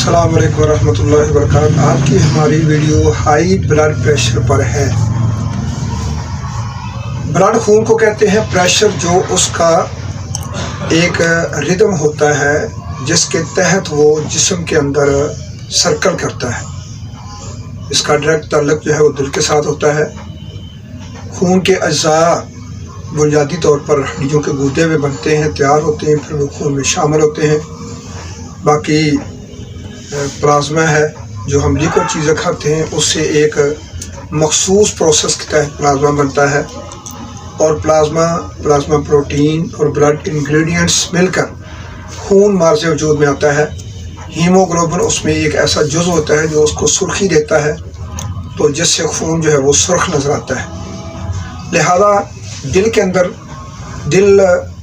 अस्सलाम वालेकुम रहमतुल्लाहि व बरकातहू। आज की हमारी वीडियो हाई ब्लड प्रेशर पर है। ब्लड खून को कहते हैं प्रेशर, जो उसका एक रिदम होता है जिसके तहत वो जिस्म के अंदर सर्कल करता है। इसका डायरेक्ट ताल्लुक जो है वो दिल के साथ होता है। खून के अज्जा बुनियादी तौर पर हड्डियों के गुर्दे में बनते हैं, तैयार होते हैं, फिर वो खून में शामिल होते हैं। बाकी प्लाज्मा है जो हम लिक्विड चीज़ें खाते हैं, उससे एक मखसूस प्रोसेस के तहत प्लाज्मा बनता है। और प्लाज्मा प्रोटीन और ब्लड इंग्रेडिएंट्स मिलकर खून मार्ज़े वजूद में आता है। हीमोग्लोबिन उसमें एक ऐसा जुज़ होता है जो उसको सुर्खी देता है, तो जिससे खून जो है वो सुर्ख नज़र आता है। लिहाजा दिल के अंदर, दिल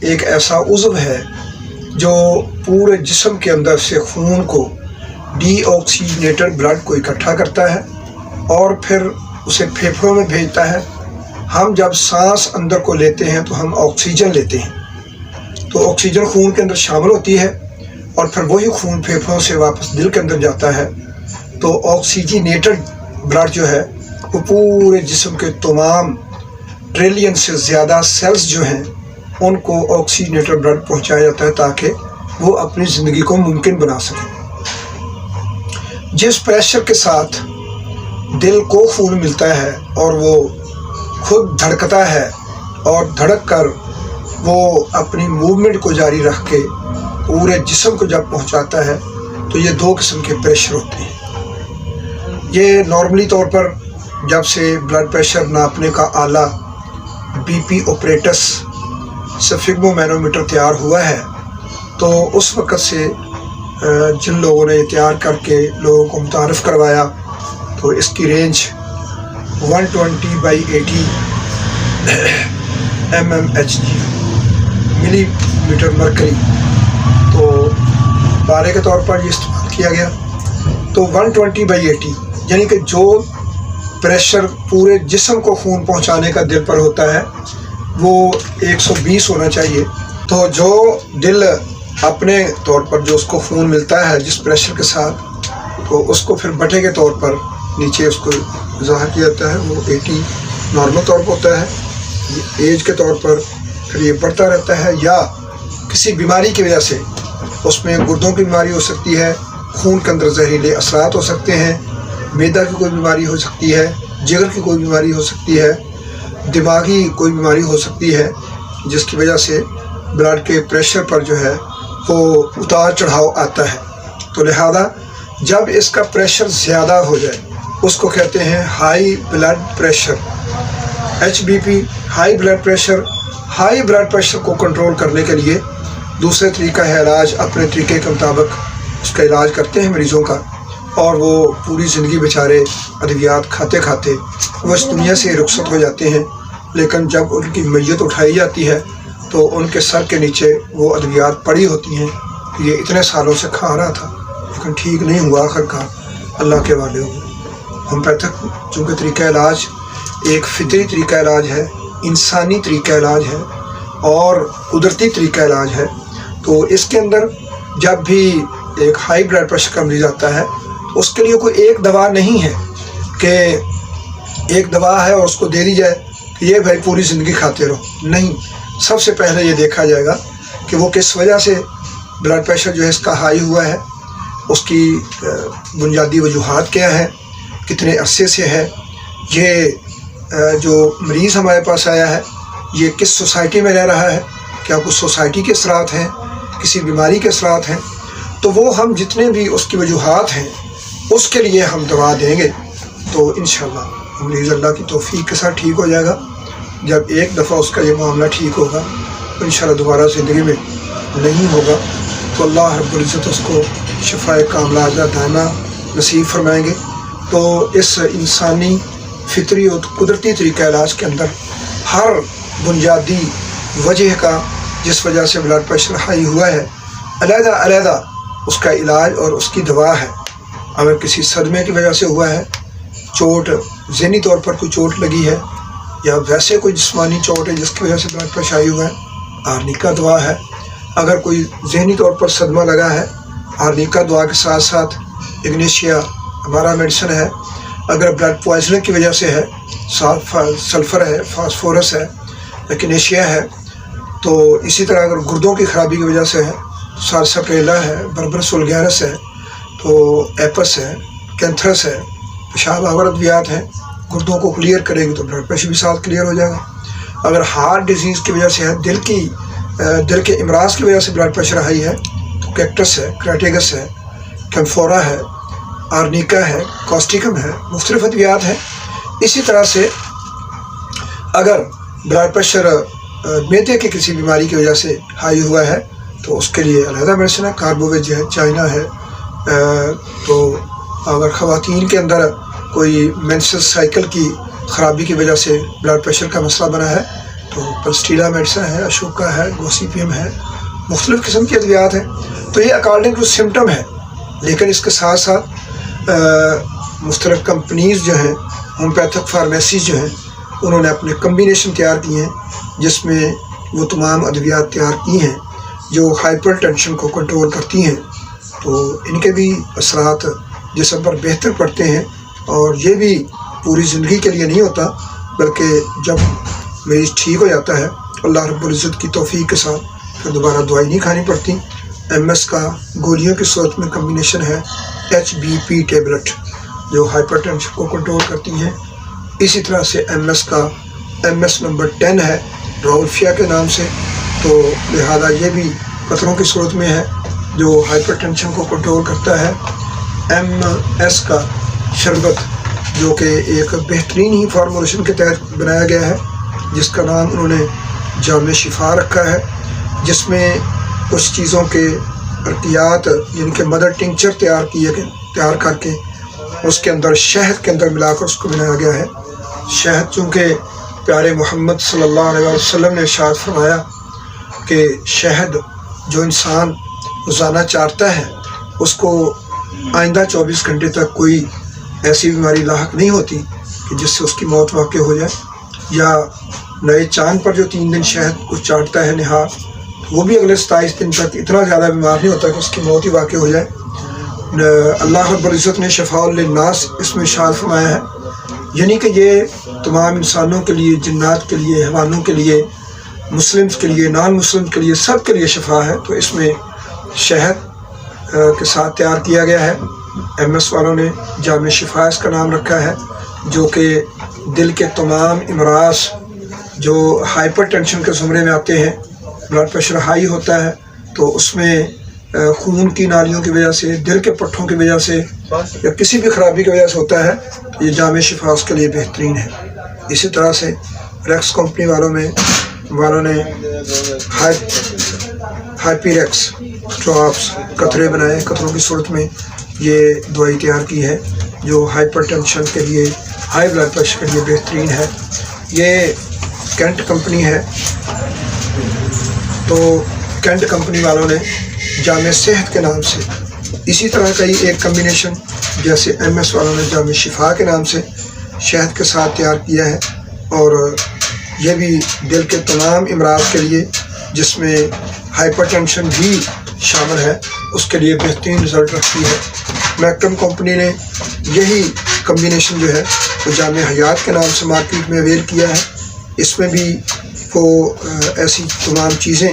एक ऐसा उज़्व है जो पूरे जिस्म के अंदर से खून को, डीऑक्सीजनेटेड ब्लड को इकट्ठा करता है और फिर उसे फेफड़ों में भेजता है। हम जब सांस अंदर को लेते हैं तो हम ऑक्सीजन लेते हैं, तो ऑक्सीजन खून के अंदर शामिल होती है और फिर वही खून फेफड़ों से वापस दिल के अंदर जाता है। तो ऑक्सीजनेटेड ब्लड जो है वो पूरे जिस्म के तमाम ट्रिलियन से ज़्यादा सेल्स जो हैं उनको ऑक्सीजनेटेड ब्लड पहुंचाया जाता है ताकि वो अपनी ज़िंदगी को मुमकिन बना सकें। जिस प्रेशर के साथ दिल को खून मिलता है और वो खुद धड़कता है और धड़क कर वो अपनी मूवमेंट को जारी रख के पूरे जिस्म को जब पहुंचाता है, तो ये दो किस्म के प्रेशर होते हैं। ये नॉर्मली तौर पर जब से ब्लड प्रेशर नापने का आला BP ऑपरेटस स्फिग्मोमैनोमीटर तैयार हुआ है, तो उस वक़्त से जिन लोगों ने तैयार करके लोगों को मुतारफ़ करवाया, तो इसकी रेंज 120/80 mmHg मिलीमीटर मरकरी, तो पारे के तौर पर ये इस्तेमाल किया गया। तो 120/80 यानी कि जो प्रेशर पूरे जिस्म को खून पहुंचाने का दिल पर होता है वो 120 होना चाहिए। तो जो दिल अपने तौर पर जो उसको खून मिलता है जिस प्रेशर के साथ, तो उसको फिर बटे के तौर पर नीचे उसको ज़ाहिर किया जाता है, वो 80 नॉर्मल तौर पर होता है। एज के तौर पर फिर ये बढ़ता रहता है, या किसी बीमारी की वजह से, उसमें गुर्दों की बीमारी हो सकती है, खून के अंदर जहरीले असरात हो सकते हैं, मैदा की कोई बीमारी हो सकती है, जिगर की कोई बीमारी हो सकती है, दिमागी कोई बीमारी हो सकती है, जिसकी वजह से ब्लड के प्रेशर पर जो है वो उतार चढ़ाव आता है। तो लिहाजा जब इसका प्रेशर ज़्यादा हो जाए उसको कहते हैं high blood pressure, HBP, high blood pressure. High blood pressure को कंट्रोल करने के लिए दूसरे तरीका है इलाज, अपने तरीके के मुताबिक उसका इलाज करते हैं मरीज़ों का, और वो पूरी ज़िंदगी बेचारे अद्वियात खाते खाते वो इस दुनिया से रुखसत हो जाते हैं। लेकिन जब उनकी मैयत उठाई जाती है तो उनके सर के नीचे वो अद्वियात पड़ी होती हैं। ये इतने सालों से खा रहा था लेकिन ठीक नहीं हुआ, आखिरकार अल्लाह के वाले हो गए। होम्योपैथिक चूँकि तरीका इलाज एक फितरी तरीका इलाज है, इंसानी तरीका इलाज है और कुदरती तरीका इलाज है। तो इसके अंदर जब भी एक हाई ब्लड प्रेशर का मरीज़ आता है तो उसके लिए कोई एक दवा नहीं है कि एक दवा है और उसको दे दी जाए कि ये भाई पूरी ज़िंदगी खाते रहो। नहीं, सबसे पहले ये देखा जाएगा कि वो किस वजह से ब्लड प्रेशर जो है इसका हाई हुआ है, उसकी बुनियादी वजूहात क्या है, कितने अरसे से है, ये जो मरीज़ हमारे पास आया है ये किस सोसाइटी में रह रहा है, क्या कुछ सोसाइटी के असरात हैं, किसी बीमारी के असरात हैं। तो वो हम जितने भी उसकी वजूहात हैं उसके लिए हम दवा देंगे, तो इंशाअल्लाह मरीज़ अल्लाह की तौफीक के साथ ठीक हो जाएगा। जब एक दफ़ा उसका ये मामला ठीक होगा तो इंशाअल्लाह दोबारा ज़िंदगी में नहीं होगा, तो अल्लाह रब्बुल इज़्ज़त उसको शिफ़ाए कामिला दायमा नसीब फरमाएंगे। तो इस इंसानी फितरी और कुदरती तरीक़ा इलाज के अंदर हर बुनियादी वजह का जिस वजह से ब्लड प्रेशर हाई हुआ है, अलग-अलग उसका इलाज और उसकी दवा है। अगर किसी सदमे की वजह से हुआ है, चोट, ज़हनी तौर पर कोई चोट लगी है, या वैसे कोई जिस्मानी चोट है जिसकी वजह से ब्लड प्रेशर हाई हुआ है, आर्निका दवा है। अगर कोई ज़हनी तौर पर सदमा लगा है, आर्निका दवा के साथ साथ اگنیشیا ہمارا میڈیسن ہے. اگر بلڈ پوائزننگ کی وجہ سے ہے، سلفر ہے، فاسفورس ہے، اگنیشیا ہے. تو اسی طرح اگر گردوں کی خرابی کی وجہ سے ہے، سارساپریلا ہے، بربرس وولگیرس ہے، تو ایپس ہے، کینتھرس ہے، پیشاب آور ادویات ہیں. گردوں کو کلیئر کرے گی تو بلڈ پریشر بھی ساتھ کلیئر ہو جائے گا. اگر ہارٹ ڈیزیز کی وجہ سے ہے، دل کے امراض کی وجہ سے بلڈ پریشر ہائی ہے، تو کیکٹس ہے، کریٹیگس ہے، کیمفورا ہے، آرنیکا ہے، کاسٹیکم ہے، مختلف ادویات ہیں. اسی طرح سے اگر بلڈ پریشر میدے کی کسی بیماری کی وجہ سے ہائی ہوا ہے تو اس کے لیے علیحدہ میڈیسن ہے. کاربوویج ہے، چائنا ہے. تو اگر خواتین کے اندر کوئی مینسٹرل سائیکل کی خرابی کی وجہ سے بلڈ پریشر کا مسئلہ بنا ہے تو پلسٹیلا میڈیسن ہے، اشوکا ہے، گوسیپیم ہے، مختلف قسم کی ادویات ہیں. تو یہ اکارڈنگ ٹو سمٹم ہے. لیکن اس کے ساتھ ساتھ مختلف کمپنیز جو ہیں، ہومیوپیتھک فارمیسیز جو ہیں، انہوں نے اپنے کمبینیشن تیار کیے ہیں جس میں وہ تمام ادویات تیار کی ہیں جو ہائپر ٹینشن کو کنٹرول کرتی ہیں. تو ان کے بھی اثرات جسم پر بہتر پڑتے ہیں، اور یہ بھی پوری زندگی کے لیے نہیں ہوتا، بلکہ جب مریض ٹھیک ہو جاتا ہے اللہ رب العزت کی توفیق کے ساتھ پھر دوبارہ دوائی نہیں کھانی پڑتی. ایم ایس کا گولیوں کی صورت میں کمبینیشن ہے HBP ٹیبلٹ جو ہائپر ٹینشن کو کنٹرول کرتی ہیں. اسی طرح سے ایم ایس کا MS نمبر 10 ہے راولفیا کے نام سے. تو لہذا یہ بھی قطروں کی صورت میں ہے جو ہائپر ٹینشن کو کنٹرول کرتا ہے. MS کا شربت جو کہ ایک بہترین ہی فارمولیشن کے تحت بنایا گیا ہے، جس کا نام انہوں نے جامع شفا رکھا ہے، جس میں کچھ چیزوں کے ارکیات یعنی کہ مدر ٹنکچر تیار کر کے اس کے اندر شہد کے اندر ملا کر اس کو بنایا گیا ہے. شہد چونکہ پیارے محمد صلی اللہ علیہ وسلم نے ارشاد فرمایا کہ شہد جو انسان روزانہ چاٹتا ہے اس کو آئندہ 24 گھنٹے تک کوئی ایسی بیماری لاحق نہیں ہوتی کہ جس سے اس کی موت واقع ہو جائے. یا نئے چاند پر جو 3 دن شہد کو چاٹتا ہے نہار، وہ بھی اگلے 27 دن تک اتنا زیادہ بیمار نہیں ہوتا کہ اس کی موت ہی واقع ہو جائے. اللہ رب العزت نے شفاء للناس اس میں ارشاد فرمایا ہے، یعنی کہ یہ تمام انسانوں کے لیے، جنات کے لیے، حیوانوں کے لیے، مسلمز کے لیے، نان مسلم کے لیے، سب کے لیے شفا ہے. تو اس میں شہد کے ساتھ تیار کیا گیا ہے. MS والوں نے جامع شفا اس کا نام رکھا ہے، جو کہ دل کے تمام امراض جو ہائپر ٹینشن کے زمرے میں آتے ہیں، بلڈ پریشر ہائی ہوتا ہے تو اس میں خون کی نالیوں کی وجہ سے، دل کے پٹھوں کی وجہ سے یا کسی بھی خرابی کی وجہ سے ہوتا ہے، یہ جامع شفا اس کے لیے بہترین ہے. اسی طرح سے ریکس کمپنی والوں نے ہائپی ریکس ڈراپس قطرے بنائے، قطروں کی صورت میں یہ دوائی تیار کی ہے جو ہائپر ٹینشن کے لیے، ہائی بلڈ پریشر کے لیے بہترین ہے. یہ کینٹ کمپنی ہے. تو کینٹ کمپنی والوں نے جامع صحت کے نام سے اسی طرح کا ہی ایک کمبینیشن جیسے MS والوں نے جامع شفا کے نام سے شہد کے ساتھ تیار کیا ہے، اور یہ بھی دل کے تمام امراض کے لیے جس میں ہائپر ٹینشن بھی شامل ہے اس کے لیے بہترین رزلٹ رکھتی ہے. میکٹم کمپنی نے یہی کمبینیشن جو ہے وہ جامع حیات کے نام سے مارکیٹ میں اویل کیا ہے. اس میں بھی وہ ایسی تمام چیزیں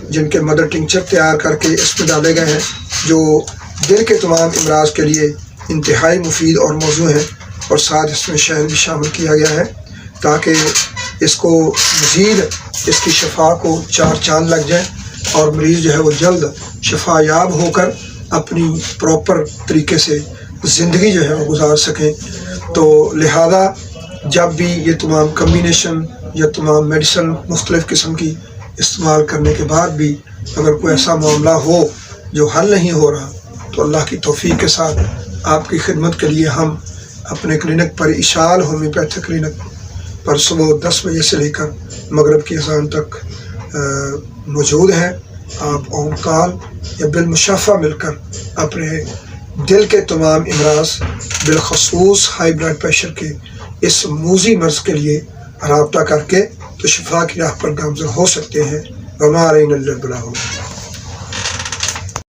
جن کے مدر ٹنکچر تیار کر کے اس میں ڈالے گئے ہیں جو دل کے تمام امراض کے لیے انتہائی مفید اور موزوں ہیں، اور ساتھ اس میں شہد بھی شامل کیا گیا ہے تاکہ اس کو مزید اس کی شفا کو 4 چاند لگ جائیں اور مریض جو ہے وہ جلد شفا یاب ہو کر اپنی پراپر طریقے سے زندگی جو ہے وہ گزار سکیں. تو لہذا جب بھی یہ تمام کمبینیشن یا تمام میڈیسن مختلف قسم کی استعمال کرنے کے بعد بھی اگر کوئی ایسا معاملہ ہو جو حل نہیں ہو رہا تو اللہ کی توفیق کے ساتھ آپ کی خدمت کے لیے ہم اپنے کلینک پر اشال ہومیوپیتھک کلینک پر صبح 10 بجے سے لے کر مغرب کی اذان تک موجود ہیں. آپ آن کال یا بالمشافہ مل کر اپنے دل کے تمام امراض بالخصوص ہائی بلڈ پریشر کے اس موذی مرض کے لیے رابطہ کر کے تو شفا کی راہ پر گامزن ہو سکتے ہیں. وما علینا الا البلاغ.